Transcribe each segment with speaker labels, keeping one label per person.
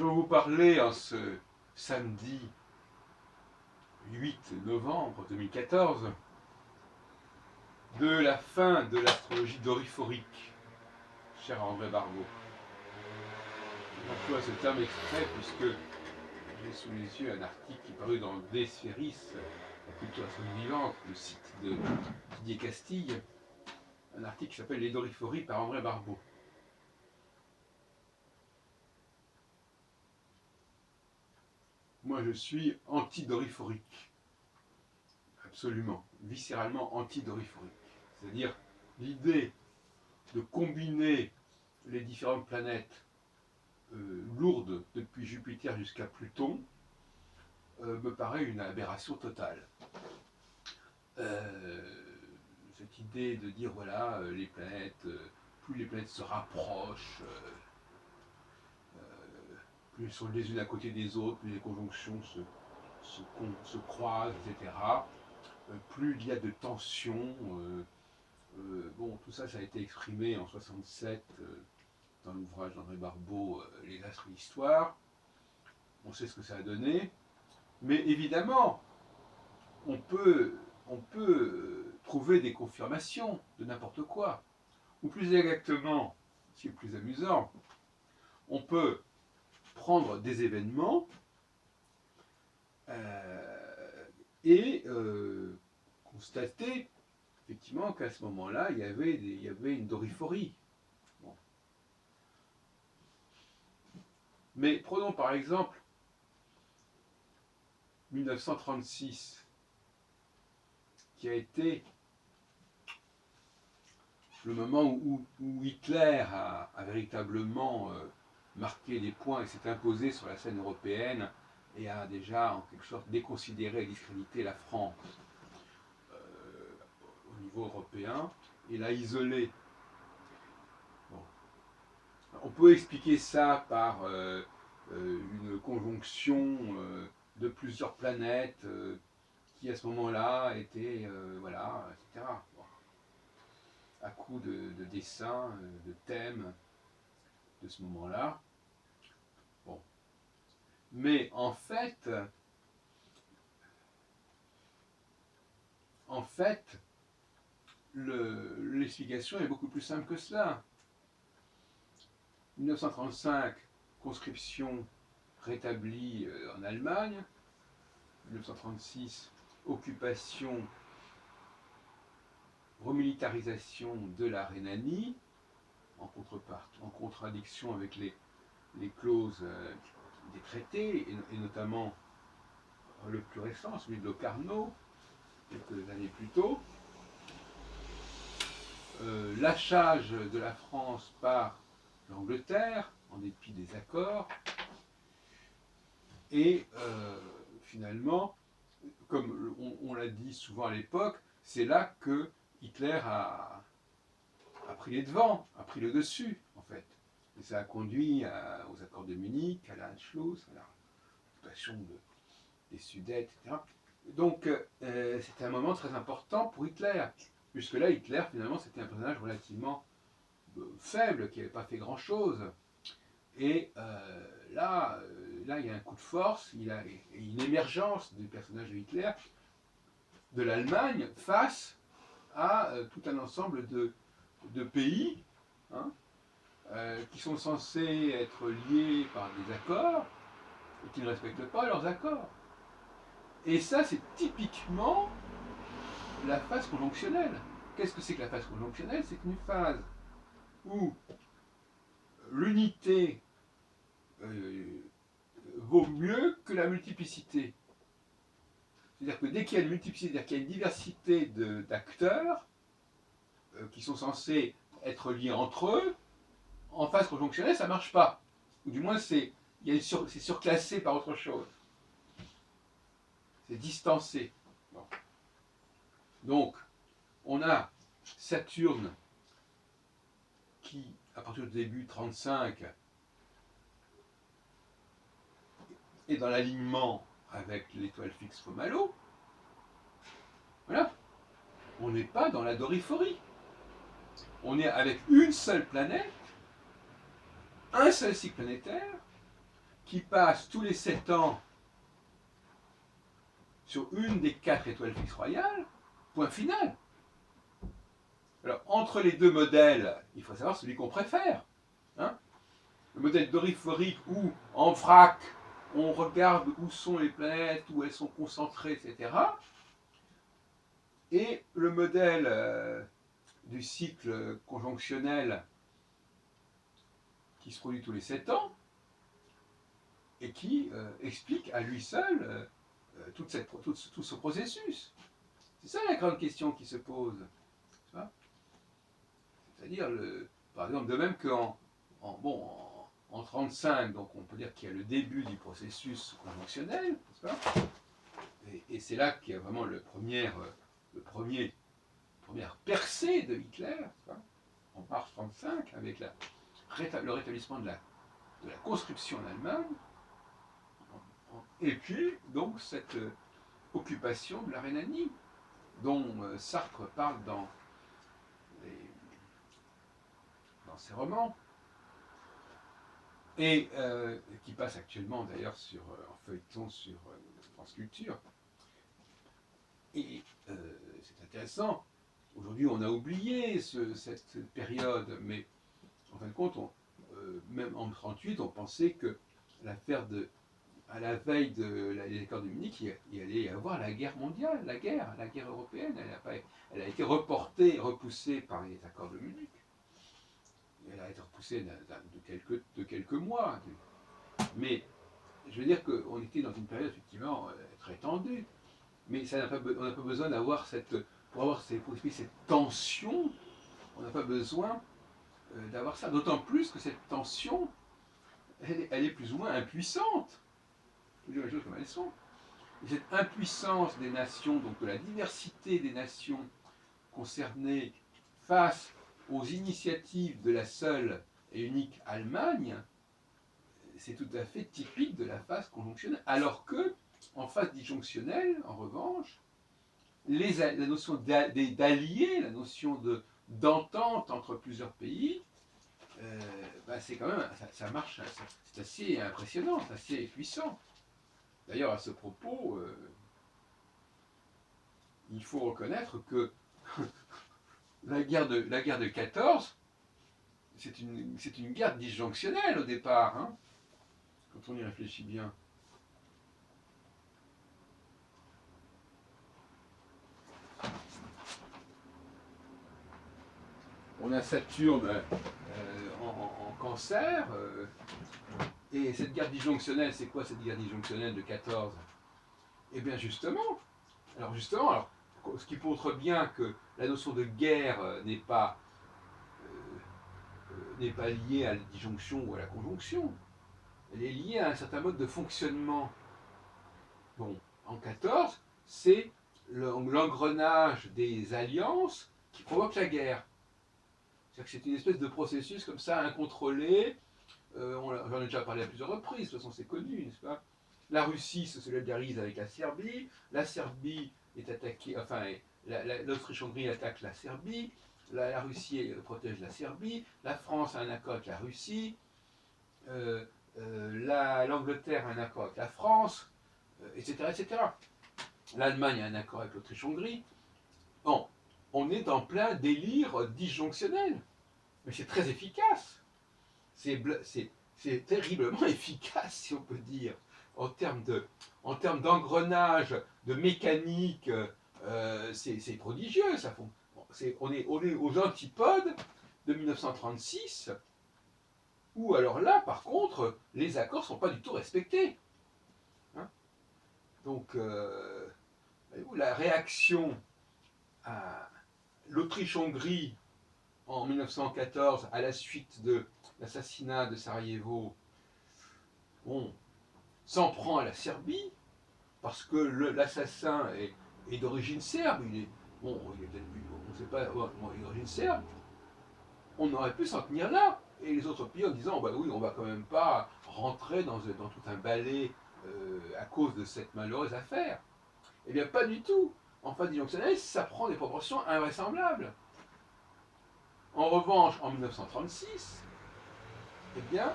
Speaker 1: Je vais vous parler en ce samedi 8 novembre 2014 de la fin de l'astrologie doriphorique, cher André Barbeau. J'emploie ce terme extrait puisque j'ai sous les yeux un article qui est paru dans De Sphéris, la culture vivante, le site de Didier Castille, un article qui s'appelle Les doriphories par André Barbeau. Moi je suis anti-doriphorique, absolument, viscéralement anti-doriphorique. C'est-à-dire l'idée de combiner les différentes planètes lourdes depuis Jupiter jusqu'à Pluton me paraît une aberration totale. Cette idée de dire voilà, les planètes, plus les planètes se rapprochent, plus elles sont les unes à côté des autres, plus les conjonctions se croisent, etc. Plus il y a de tensions. Bon, tout ça, ça a été exprimé en 67 dans l'ouvrage d'André Barbeau, Les Astres et l'Histoire. On sait ce que ça a donné. Mais évidemment, on peut trouver des confirmations de n'importe quoi. Ou plus exactement, ce qui est plus amusant, on peut prendre des événements et constater effectivement qu'à ce moment-là, il y avait une doriphorie. Bon. Mais prenons par exemple 1936, qui a été le moment où Hitler a véritablement marqué des points et s'est imposé sur la scène européenne et a déjà en quelque sorte déconsidéré et discrédité la France au niveau européen et l'a isolé. Bon. On peut expliquer ça par une conjonction de plusieurs planètes qui à ce moment-là étaient, voilà, etc. Bon. À coup de dessins, de thèmes de ce moment-là. Bon. Mais en fait, l'explication est beaucoup plus simple que cela. 1935, conscription rétablie en Allemagne. 1936, occupation, remilitarisation de la Rhénanie, en contradiction avec les clauses des traités, et notamment le plus récent, celui de Locarno, quelques années plus tôt. Lâchage de la France par l'Angleterre, en dépit des accords, et finalement, comme on l'a dit souvent à l'époque, c'est là que Hitler a pris les devants, a pris le dessus, en fait. Et ça a conduit aux accords de Munich, à l'Anschluss, à la occupation des Sudètes, etc. Donc, c'était un moment très important pour Hitler. Jusque-là, Hitler, finalement, c'était un personnage relativement faible, qui n'avait pas fait grand-chose. Et là, il y a un coup de force, il y a une émergence du personnage de Hitler, de l'Allemagne, face à tout un ensemble de pays hein, qui sont censés être liés par des accords et qui ne respectent pas leurs accords. Et ça, c'est typiquement la phase conjonctionnelle. Qu'est-ce que c'est que la phase conjonctionnelle? C'est une phase où l'unité vaut mieux que la multiplicité. C'est-à-dire que dès qu'il y a une multiplicité, c'est-à-dire qu'il y a une diversité d'acteurs qui sont censés être liés entre eux, en phase conjonctionnelle, ça ne marche pas. Ou du moins, c'est surclassé par autre chose. C'est distancé. Bon. Donc, on a Saturne qui, à partir du début 35, est dans l'alignement avec l'étoile fixe Fomalhaut. Voilà. On n'est pas dans la doriphorie. On est avec une seule planète, un seul cycle planétaire, qui passe tous les 7 ans sur une des 4 étoiles fixes royales, point final. Alors, entre les deux modèles, il faut savoir celui qu'on préfère. Hein. Le modèle doriphorique où, en vrac, on regarde où sont les planètes, où elles sont concentrées, etc. Et le modèle du cycle conjonctionnel qui se produit tous les 7 ans et qui explique à lui seul tout ce processus. C'est ça la grande question qui se pose. C'est-à-dire, par exemple, de même qu'en en 35, donc on peut dire qu'il y a le début du processus conjonctionnel, n'est-ce pas? Et c'est là qu'il y a vraiment première percée de Hitler, en mars 35, avec le rétablissement de la conscription en Allemagne, et puis donc cette occupation de la Rhénanie, dont Sartre parle dans ses romans, et qui passe actuellement d'ailleurs en feuilleton sur France Culture. Et c'est intéressant. Aujourd'hui, on a oublié cette période, mais en fin de compte, même en 1938, on pensait que à la veille des accords de Munich, il allait y avoir la guerre mondiale, la guerre européenne. Elle a été repoussée par les accords de Munich. Elle a été repoussée de quelques mois. Mais je veux dire qu'on était dans une période effectivement très tendue. Mais on n'a pas besoin d'avoir pour avoir cette tension, on n'a pas besoin d'avoir ça. D'autant plus que cette tension, elle est plus ou moins impuissante. Il faut dire les choses comme elles sont. Et cette impuissance des nations, donc de la diversité des nations concernées face aux initiatives de la seule et unique Allemagne, c'est tout à fait typique de la phase conjonctionnelle. Alors que, en phase disjonctionnelle, en revanche, la notion d'alliés, la notion d'entente entre plusieurs pays, c'est quand même, ça marche, c'est assez impressionnant, c'est assez puissant. D'ailleurs, à ce propos, il faut reconnaître que la guerre de 14, c'est une guerre disjonctionnelle au départ, hein, quand on y réfléchit bien. On a Saturne en cancer, et cette guerre disjonctionnelle, c'est quoi cette guerre disjonctionnelle de 14? Eh bien justement, ce qui montre bien que la notion de guerre n'est pas liée à la disjonction ou à la conjonction, elle est liée à un certain mode de fonctionnement. Bon, en 14, c'est l'engrenage des alliances qui provoque la guerre. C'est-à-dire que c'est une espèce de processus comme ça, incontrôlé. J'en ai déjà parlé à plusieurs reprises, de toute façon c'est connu, n'est-ce pas? La Russie se solidarise avec la Serbie est attaquée, enfin, l'Autriche-Hongrie attaque la Serbie, la Russie protège la Serbie, la France a un accord avec la Russie, l'Angleterre a un accord avec la France, etc., etc. L'Allemagne a un accord avec l'Autriche-Hongrie. Bon, on est en plein délire disjonctionnel, mais c'est très efficace. C'est terriblement efficace, si on peut dire, en termes d'engrenage, de mécanique, c'est prodigieux. On est aux antipodes de 1936, où alors là, par contre, les accords ne sont pas du tout respectés. Hein. Donc, la réaction à l'Autriche-Hongrie en 1914, à la suite de l'assassinat de Sarajevo, s'en prend à la Serbie, parce que l'assassin est d'origine serbe, on ne sait pas, il est d'origine serbe, on aurait pu s'en tenir là. Et les autres pays en disant, bah oui, on va quand même pas rentrer dans tout un balai à cause de cette malheureuse affaire. Eh bien, pas du tout. En phase disjonctionnelle, ça prend des proportions invraisemblables. En revanche, en 1936, eh bien,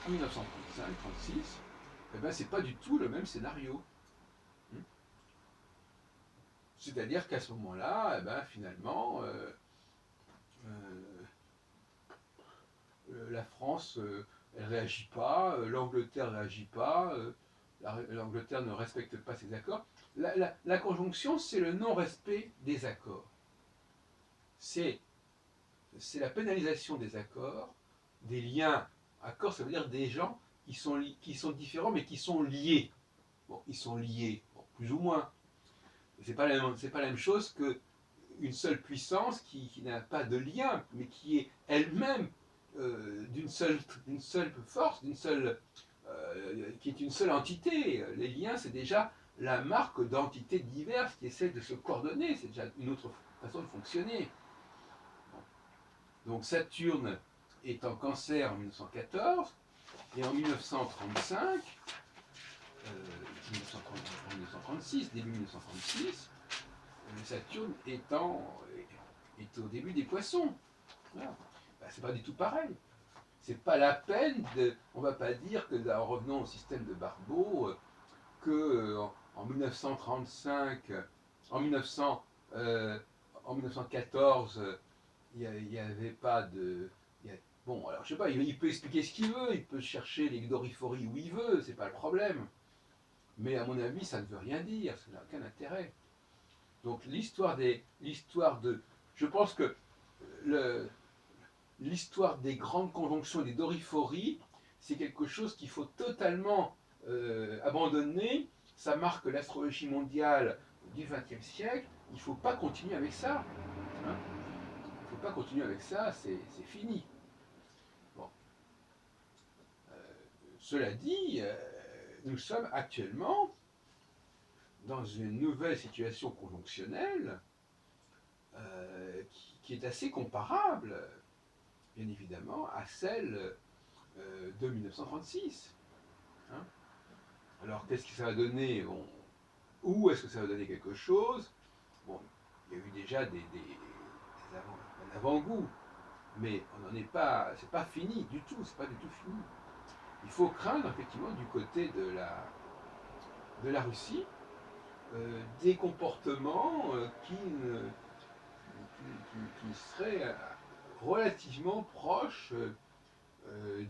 Speaker 1: En 1935-36, eh ben, c'est pas du tout le même scénario. C'est-à-dire qu'à ce moment-là, eh ben, finalement, euh, la France, elle réagit pas, l'Angleterre ne réagit pas, l'Angleterre ne respecte pas ses accords. La conjonction, c'est le non-respect des accords. C'est la pénalisation des accords, des liens. Accords, ça veut dire des gens qui sont différents mais qui sont liés. Bon, ils sont liés, bon, plus ou moins. C'est pas pas la même chose que une seule puissance qui n'a pas de lien, mais qui est elle-même d'une seule force, qui est une seule entité. Les liens, c'est déjà la marque d'entités diverses qui essaient de se coordonner. C'est déjà une autre façon de fonctionner. Donc Saturne est en Cancer en 1914, et en 1935, 1936, début 1936, Saturne est au début des Poissons. Voilà. Ben, c'est pas du tout pareil. C'est pas la peine de. On va pas dire que, en revenant au système de Barbeau, que en 1935, en 1900, en 1914, il n'y avait pas de. Bon, alors je sais pas, il peut expliquer ce qu'il veut, il peut chercher les doriphories où il veut, c'est pas le problème. Mais à mon avis, ça ne veut rien dire, ça n'a aucun intérêt. Donc l'histoire de. Je pense que le, l'histoire des grandes conjonctions et des doriphories, c'est quelque chose qu'il faut totalement abandonner. Ça marque l'astrologie mondiale du XXe siècle. Il ne faut pas continuer avec ça. Hein. Il ne faut pas continuer avec ça, c'est fini. Bon. Cela dit, nous sommes actuellement dans une nouvelle situation conjonctionnelle qui est assez comparable, bien évidemment, à celle de 1936. Hein. Alors, qu'est-ce que ça va donner? Où est-ce que ça va donner quelque chose? Bon, il y a eu déjà un avant-goût, mais on n'en est pas, c'est pas fini du tout, c'est pas du tout fini. Il faut craindre effectivement du côté de la Russie des comportements qui seraient relativement proches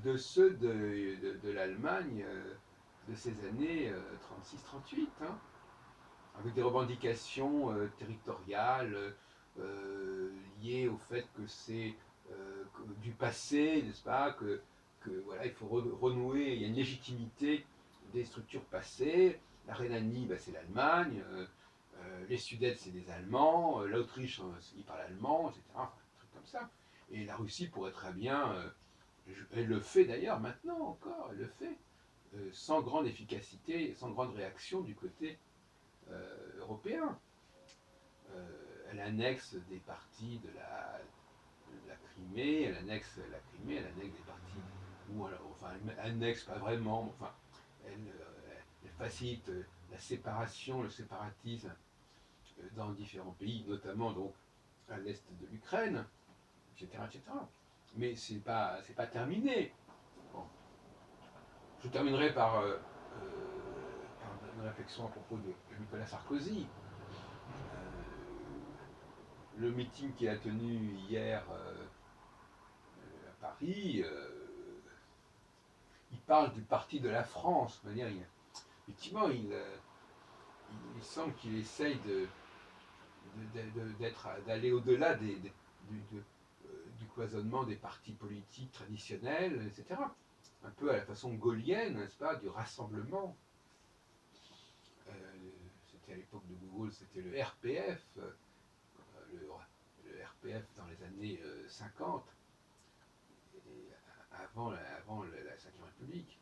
Speaker 1: de ceux de l'Allemagne de ces années 36-38, hein, avec des revendications territoriales liées au fait que c'est du passé, n'est-ce pas, que voilà, il faut renouer, il y a une légitimité des structures passées. La Rhénanie, ben, c'est l'Allemagne, les Sudètes, c'est des Allemands, l'Autriche, ils parlent allemand, etc. Enfin, un truc comme ça. Et la Russie pourrait très bien, elle le fait d'ailleurs maintenant encore, elle le fait, sans grande efficacité, sans grande réaction du côté européen. Elle annexe des parties de la Crimée, elle annexe la Crimée, elle annexe des parties, ou alors, enfin, elle annexe pas vraiment, enfin, elle facilite la séparation, le séparatisme dans différents pays, notamment donc à l'est de l'Ukraine, etc., etc. Mais c'est pas terminé. Bon. Je terminerai par une réflexion à propos de Nicolas Sarkozy. Le meeting qu'il a tenu hier à Paris, il parle du parti de la France. Effectivement, il semble qu'il essaye d'aller au-delà du cloisonnement des partis politiques traditionnels, etc. Un peu à la façon gaulienne, n'est-ce pas, du rassemblement. Euh, C'était à l'époque de Gaulle, c'était le RPF, le RPF dans les années 50, et avant la 5e République.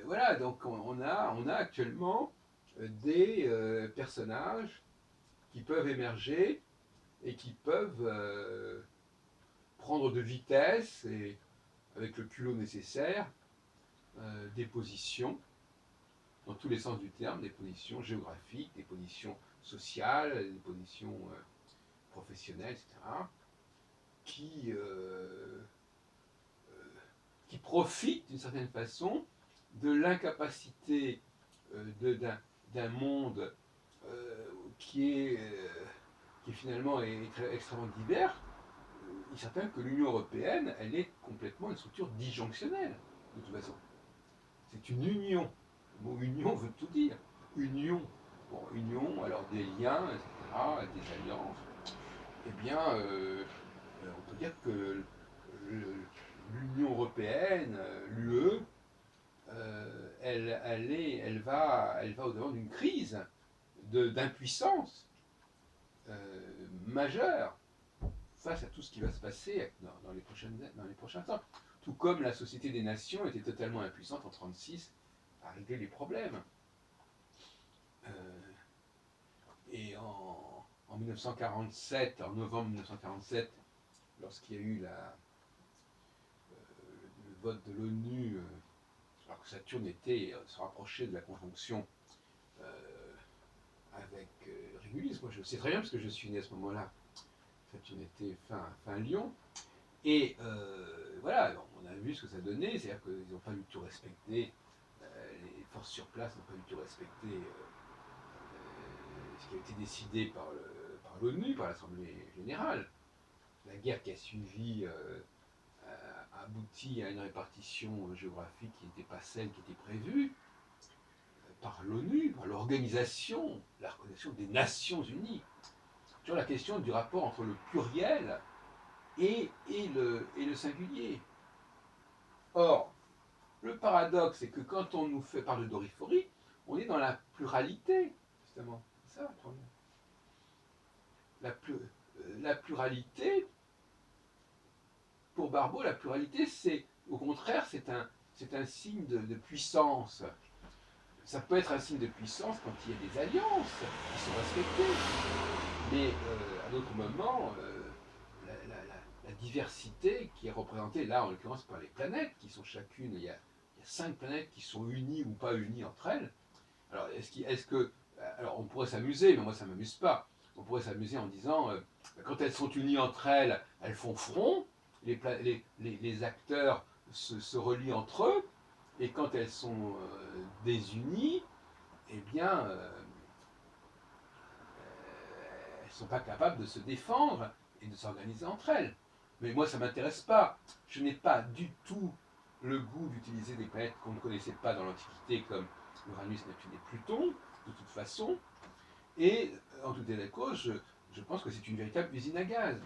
Speaker 1: Voilà, donc on a actuellement des personnages qui peuvent émerger et qui peuvent prendre de vitesse et avec le culot nécessaire des positions dans tous les sens du terme, des positions géographiques, des positions sociales, des positions professionnelles, etc., qui qui profitent d'une certaine façon de l'incapacité d'un monde qui finalement est extrêmement divers. Il est certain que l'Union européenne, elle est complètement une structure disjonctionnelle, de toute façon. C'est une union. Le mot union veut tout dire. Union. Bon, union, alors des liens, etc., des alliances. Eh bien, on peut dire que l'Union européenne, l'UE, elle va au-devant d'une crise d'impuissance majeure face à tout ce qui va se passer dans les prochains temps. Tout comme la Société des Nations était totalement impuissante en 1936 à régler les problèmes. Et en 1947, en novembre 1947, lorsqu'il y a eu le vote de l'ONU, alors que Saturne se rapprochait de la conjonction avec Régulus, moi je sais très bien parce que je suis né à ce moment-là, Saturne était fin Lion, et voilà, on a vu ce que ça donnait, c'est-à-dire qu'ils n'ont pas du tout respecté, les forces sur place n'ont pas du tout respecté ce qui a été décidé par l'ONU, par l'Assemblée générale. La guerre qui a suivi a abouti à une répartition géographique qui n'était pas celle qui était prévue par l'ONU, par l'organisation, la reconnaissance des Nations Unies. Sur la question du rapport entre le pluriel et le singulier. Or, le paradoxe, c'est que quand on nous parle de Doriforie, on est dans la pluralité, justement. C'est ça le problème. La pluralité, pour Barbeau, la pluralité, c'est, au contraire, c'est un signe de puissance. Ça peut être un signe de puissance quand il y a des alliances qui sont respectées. Mais à d'autres moments, la diversité qui est représentée là, en l'occurrence, par les planètes, qui sont chacune, il y a 5 planètes qui sont unies ou pas unies entre elles. Alors, alors on pourrait s'amuser, mais moi ça ne m'amuse pas. On pourrait s'amuser en disant, quand elles sont unies entre elles, elles font front, les acteurs se relient entre eux, et quand elles sont désunies, eh bien, elles ne sont pas capables de se défendre et de s'organiser entre elles. Mais moi, ça ne m'intéresse pas. Je n'ai pas du tout le goût d'utiliser des planètes qu'on ne connaissait pas dans l'Antiquité, comme Uranus, Neptune et Pluton, de toute façon. Et en tout état de cause, je pense que c'est une véritable usine à gaz.